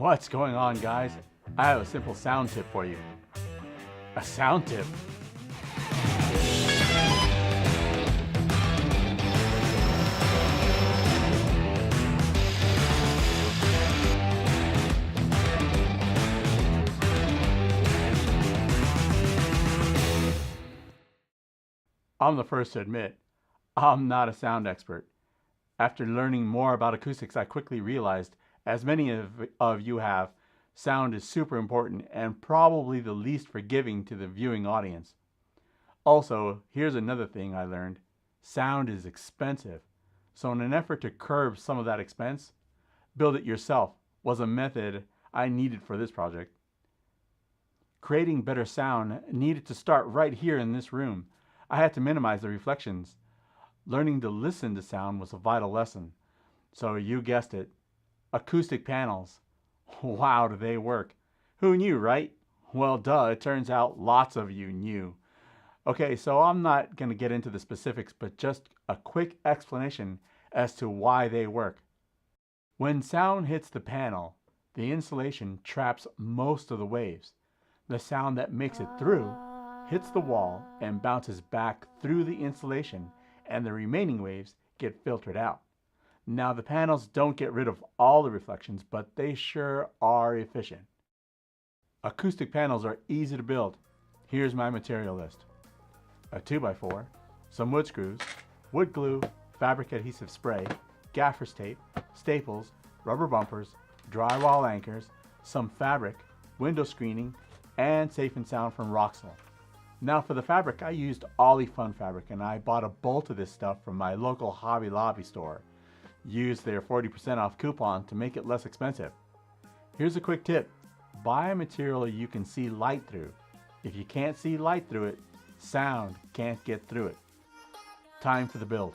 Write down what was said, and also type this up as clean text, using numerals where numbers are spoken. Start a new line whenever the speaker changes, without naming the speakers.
What's going on, guys? I have a simple sound tip for you. A sound tip? I'm the first to admit, I'm not a sound expert. After learning more about acoustics, I quickly realized, as many of you have, sound is super important and probably the least forgiving to the viewing audience. Also, here's another thing I learned. Sound is expensive. So in an effort to curb some of that expense, build it yourself was a method I needed for this project. Creating better sound needed to start right here in this room. I had to minimize the reflections. Learning to listen to sound was a vital lesson. So you guessed it, acoustic panels. Wow, do they work? Who knew, right? Well, duh, it turns out lots of you knew. Okay, so I'm not going to get into the specifics, but just a quick explanation as to why they work. When sound hits the panel, the insulation traps most of the waves. The sound that makes it through hits the wall and bounces back through the insulation, and the remaining waves get filtered out. Now, the panels don't get rid of all the reflections, but they sure are efficient. Acoustic panels are easy to build. Here's my material list. A 2x4, some wood screws, wood glue, fabric adhesive spray, gaffer's tape, staples, rubber bumpers, drywall anchors, some fabric, window screening, and Safe and Sound from Roxol. Now for the fabric, I used Ollie Fun fabric, and I bought a bolt of this stuff from my local Hobby Lobby store. Used their 40% off coupon to make it less expensive. Here's a quick tip. Buy a material you can see light through. If you can't see light through it, sound can't get through it. Time for the build.